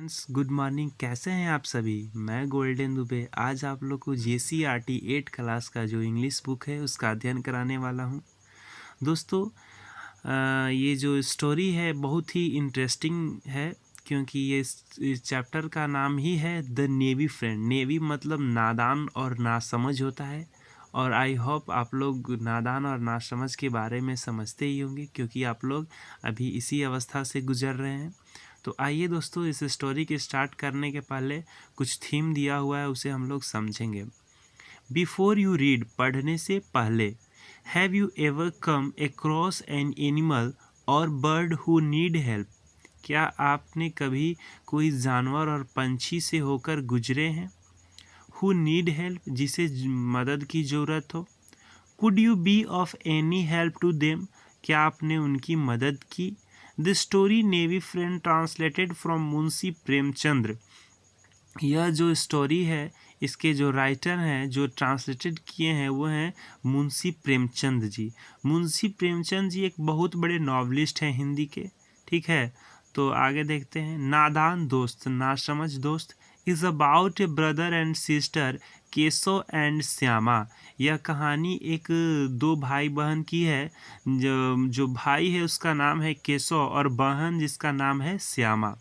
Friends, good morning. कैसे हैं आप सभी? मैं गोल्डन दुबे आज आप लोग को JCRT 8 क्लास का जो इंग्लिश बुक है उसका अध्ययन कराने वाला हूं। दोस्तों, ये जो स्टोरी है बहुत ही इंटरेस्टिंग है, क्योंकि ये इस चैप्टर का नाम ही है द नेवी फ्रेंड। नेवी मतलब नादान और नासमझ होता है, और आई होप आप लोग नादान और नासमझ के बारे में समझते ही होंगे, क्योंकि आप लोग अभी इसी अवस्था से गुजर रहे हैं। तो आइए दोस्तों, इस स्टोरी के स्टार्ट करने के पहले कुछ थीम दिया हुआ है, उसे हम लोग समझेंगे। बिफोर यू रीड, पढ़ने से पहले, have you ever come across an animal और बर्ड हु नीड हेल्प? क्या आपने कभी कोई जानवर और पंछी से होकर गुजरे हैं? हु नीड हेल्प, जिसे मदद की ज़रूरत हो। Could you be of any help to them, क्या आपने उनकी मदद की? The story naive friend translated from Munshi Premchandra. यह जो स्टोरी है, इसके जो राइटर हैं, जो ट्रांसलेटेड किए हैं, वो हैं मुंशी प्रेमचंद जी। मुंशी प्रेमचंद जी एक बहुत बड़े नॉवलिस्ट हैं हिंदी के। ठीक है, तो आगे देखते हैं। नादान दोस्त, नासमझ दोस्त is about A brother and sister Keshav and Shyama. यह कहानी एक दो भाई बहन की है। जो भाई है उसका नाम है केशव और बहन जिसका नाम है Shyama.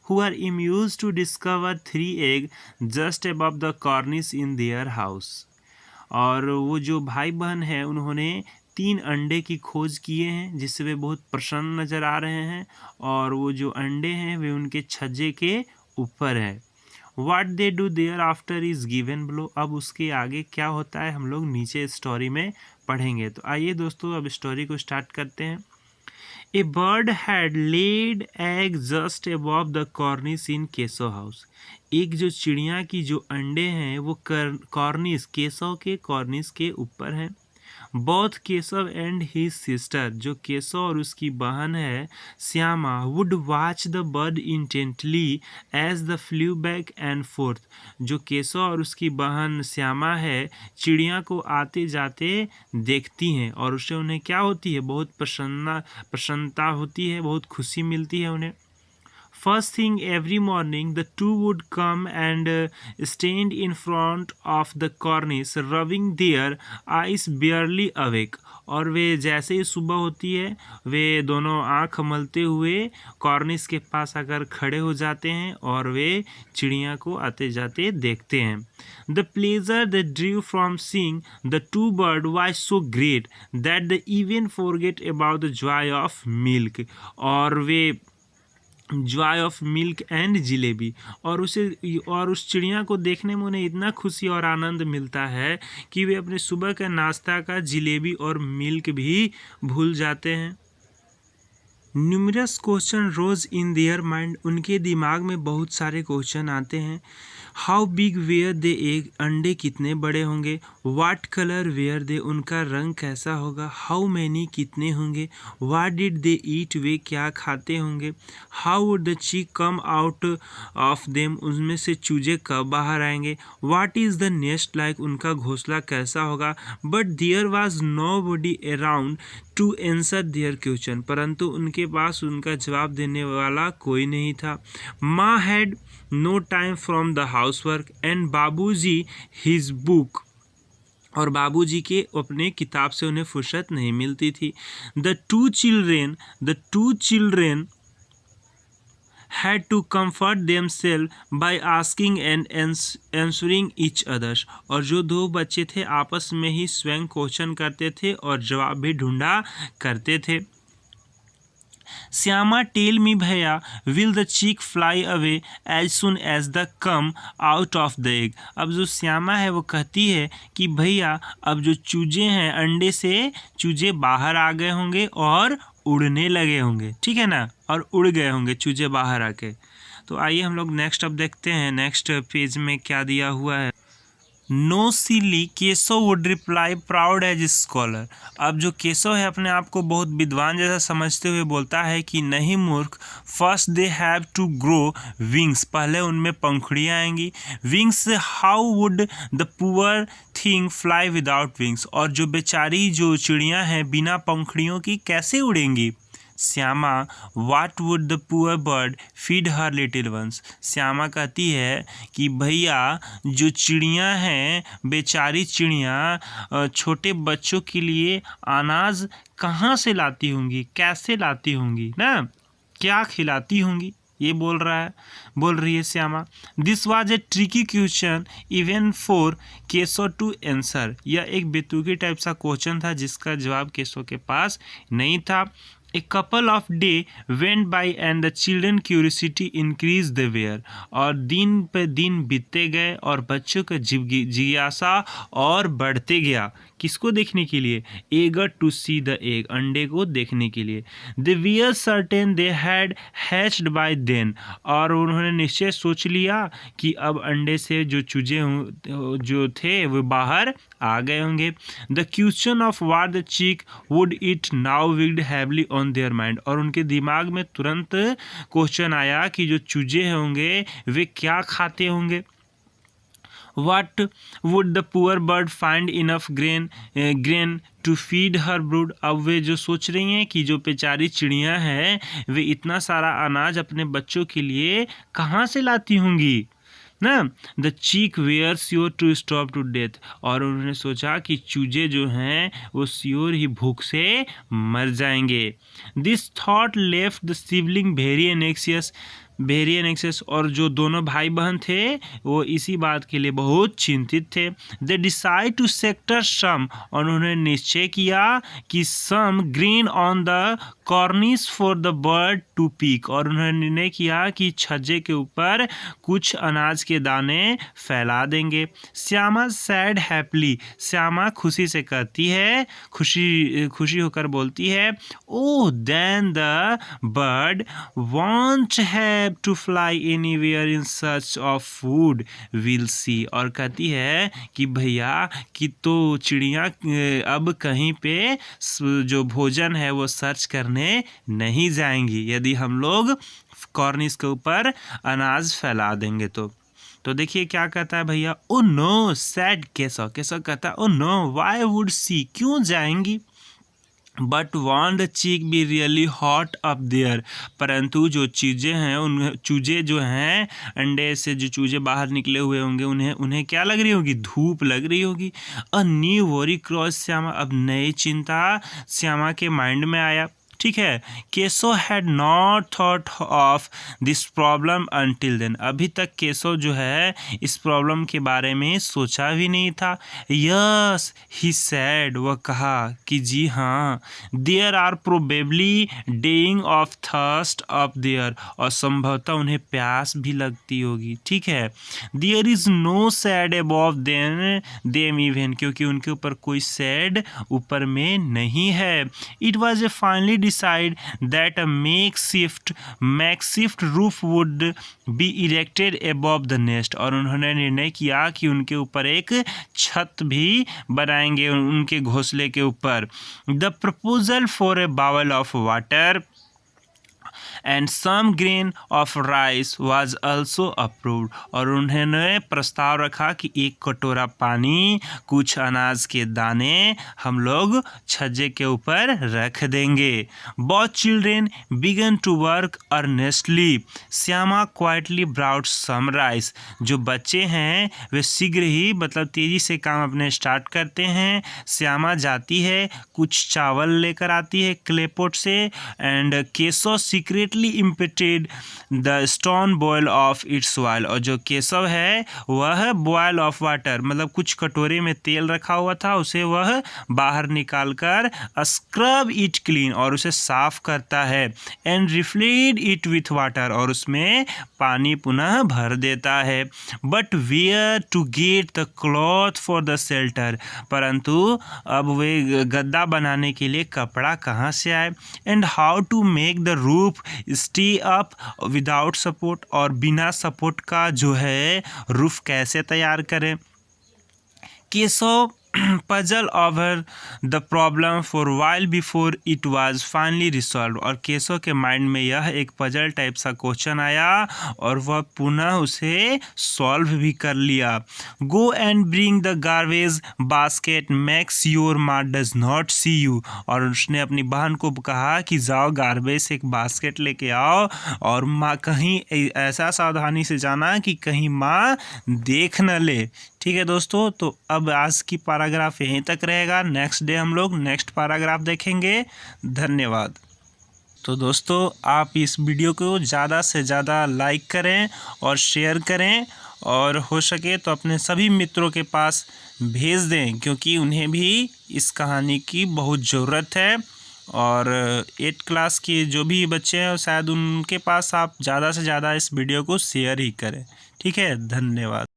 Who are amused to discover 3 eggs just above the cornice in their house। और वो जो भाई बहन है उन्होंने 3 अंडे की खोज किए हैं, जिससे वे बहुत प्रसन्न नज़र आ रहे हैं, और वो जो अंडे हैं वे उनके छज्जे के ऊपर है। What they do thereafter is given below। अब उसके आगे क्या होता है हम लोग नीचे स्टोरी में पढ़ेंगे। तो आइए दोस्तों, अब स्टोरी को स्टार्ट करते हैं। A bird had laid egg just above the cornice in Keshav house. एक जो चिड़िया की जो अंडे हैं वो कॉर्निस, केशव के कॉर्निस के ऊपर हैं। Both Keshav and his sister, जो केशव और उसकी बहन है Shyama, would watch the bird intently as the flew back and forth. जो केशव और उसकी बहन श्यामा है, चिड़िया को आते जाते देखती हैं, और उससे उन्हें क्या होती है, बहुत प्रसन्नता होती है, बहुत खुशी मिलती है उन्हें। First thing every morning, the two would come and stand in front of the cornice, rubbing their eyes barely awake। और वे जैसे ही सुबह होती है, वे दोनों आँख मलते हुए कॉर्निस के पास आकर खड़े हो जाते हैं, और वे चिड़िया को आते जाते देखते हैं। The pleasure they drew from seeing the two birds was so great that they even forget about the joy of milk। और वे joy of milk and jalebi, और उस चिड़िया को देखने में उन्हें इतना खुशी और आनंद मिलता है कि वे अपने सुबह के नाश्ता का जिलेबी और मिल्क भी भूल जाते हैं। Numerous question rose in their mind, उनके दिमाग में बहुत सारे क्वेश्चन आते हैं। How big were they egg, अंडे कितने बड़े होंगे। वाट कलर वेयर दे, उनका रंग कैसा होगा। हाउ मैनी, कितने होंगे। वाट डिड दे ईट, वे क्या खाते होंगे। How would the chick come out of them, उनमें से चूजे कब बाहर आएंगे। What is the nest like, उनका घोंसला कैसा होगा। But there was nobody around to answer their question, परंतु उनके पास उनका जवाब देने वाला कोई नहीं था। माँ had no time from the housework and Babuji his book, और बाबूजी के अपने किताब से उन्हें फुर्सत नहीं मिलती थी। The two children had to comfort themselves by asking and answering each others। और जो दो बच्चे थे आपस में ही स्वयं क्वेश्चन करते थे और जवाब भी ढूंढा करते थे। श्यामा टेल मी भैया, will the chick fly away as soon as the come out of the egg. अब जो श्यामा है वो कहती है कि भैया, अब जो चूजे हैं अंडे से चूजे बाहर आ गए होंगे और उड़ने लगे होंगे, ठीक है ना, और उड़ गए होंगे चूजे बाहर आके। तो आइए हम लोग नेक्स्ट अब देखते हैं नेक्स्ट पेज में क्या दिया हुआ है। No silly, Keshav would reply proud as scholar. अब जो केशव है अपने आप को बहुत विद्वान जैसा समझते हुए बोलता है कि नहीं मूर्ख, first they have to grow wings, पहले उनमें पंखुड़ियाँ आएंगी। Wings, how would the poor thing fly without wings, और जो बेचारी जो चिड़ियाँ हैं बिना पंखुड़ियों की कैसे उड़ेंगी। Shyama what would the poor bird feed her little ones. Shyama कहती है कि भैया जो चिड़ियाँ हैं, बेचारी चिड़ियाँ छोटे बच्चों के लिए अनाज कहाँ से लाती होंगी, कैसे लाती होंगी ना, क्या खिलाती होंगी, ये बोल रही है Shyama. This was a tricky question even for Keshav to answer. यह एक बेतुकी टाइप सा क्वेश्चन था जिसका जवाब केशव के पास नहीं था। A couple of days went by and the children curiosity increased their। और दिन पे दिन बीतते गए और बच्चों का जिज्ञासा और बढ़ते गया। किसको देखने के लिए? eager to see the egg, अंडे को देखने के लिए। They were certain they had hatched by then। और उन्होंने निश्चय सोच लिया कि अब अंडे से जो चूजे जो थे वो बाहर आ गए होंगे। The question of what the chick would eat now weighed heavily on their mind। और उनके दिमाग में तुरंत क्वेश्चन आया कि जो चूजे होंगे वे क्या खाते होंगे। What would the poor bird find enough grain to feed her brood। अब वे जो सोच रही हैं कि जो बेचारी चिड़ियाँ हैं वे इतना सारा अनाज अपने बच्चों के लिए कहाँ से लाती होंगी ना। The chick were sure to stop to death. और उन्होंने सोचा कि चूजे जो हैं वो श्योर ही भूख से मर जाएंगे। This thought left the sibling very एनेक्सियस। और जो दोनों भाई बहन थे वो इसी बात के लिए बहुत चिंतित थे। They decide to scatter some. और उन्होंने निश्चय किया कि some grain on the cornice for the bird to peck. और उन्होंने निर्णय किया कि छज्जे के ऊपर कुछ अनाज के दाने फैला देंगे। Shyama sad happily. श्यामा खुशी से कहती है, खुशी होकर बोलती है, oh then the bird won't have to fly anywhere in search of food, we'll see। और कहती है कि भैया कि तो चिड़ियाँ अब कहीं पे जो भोजन है वो सर्च करने नहीं जाएंगी यदि हम लोग कॉर्निस के ऊपर अनाज फैला देंगे तो देखिए क्या कहता है भैया। ओ नो सैड केशव कहता है, oh no why would she, क्यों जाएंगी। But won't the chick be really hot up there. परंतु जो चीज़ें हैं उन चूजे जो हैं अंडे से जो चूजे बाहर निकले हुए होंगे उन्हें क्या लग रही होगी, धूप लग रही होगी। A new worry cross Shyama. अब नई चिंता श्यामा के माइंड में आया। ठीक है, Keshav had not thought of this problem until then. अभी तक केशव जो है इस प्रॉब्लम के बारे में सोचा भी नहीं था। यस ही सैड, वह कहा कि जी हाँ, there are probably dying of thirst up there. और संभवतः उन्हें प्यास भी लगती होगी। ठीक है, there is no shade above them even, क्योंकि उनके ऊपर कोई सैड ऊपर में नहीं है। It was a finally decide that a makeshift roof would be erected above the nest। और उन्होंने निर्णय किया कि उनके ऊपर एक छत भी बनाएंगे उनके घोंसले के ऊपर। The proposal for a bowl of water and some grain of rice was also approved। और उन्होंने प्रस्ताव रखा कि एक कटोरा पानी, कुछ अनाज के दाने हम लोग छज्जे के ऊपर रख देंगे। Both children began to work earnestly। Shyama quietly brought some rice। जो बच्चे हैं वे शीघ्र ही मतलब तेजी से काम अपने स्टार्ट करते हैं। श्यामा जाती है, कुछ चावल लेकर आती है क्लेपोट से। And Keshav secretly emptied the stone bowl of its oil. और जो केशव है वह बॉयल ऑफ वाटर मतलब कुछ कटोरे में तेल रखा हुआ था, उसे वह बाहर निकालकर स्क्रब इट क्लीन और उसे साफ करता है। And refilled it with water और उसमें पानी पुनः भर देता है। But where to get the cloth for the shelter. परंतु अब वे गद्दा बनाने के लिए कपड़ा कहाँ से आए। And how to make the roof stay up without support. और बिना सपोर्ट का जो है रूफ कैसे तैयार करें। Keshav puzzle over the problem for while before it was finally resolve. और केशव के माइंड में यह एक पजल टाइप सा क्वेश्चन आया और वह पुनः उसे सॉल्व भी कर लिया। Go and bring the garbage basket max your माँ डज नॉट सी यू। और उसने अपनी बहन को कहा कि जाओ गार्बेज एक बास्केट लेके आओ और माँ कहीं ऐसा सावधानी से जाना कि कहीं माँ देख न ले। ठीक है दोस्तों, तो अब आज की पैराग्राफ यहीं तक रहेगा। नेक्स्ट डे हम लोग नेक्स्ट पैराग्राफ देखेंगे। धन्यवाद। तो दोस्तों आप इस वीडियो को ज़्यादा से ज़्यादा लाइक करें और शेयर करें और हो सके तो अपने सभी मित्रों के पास भेज दें, क्योंकि उन्हें भी इस कहानी की बहुत ज़रूरत है। और 8 क्लास के जो भी बच्चे हैं शायद उनके पास आप ज़्यादा से ज़्यादा इस वीडियो को शेयर ही करें। ठीक है, धन्यवाद।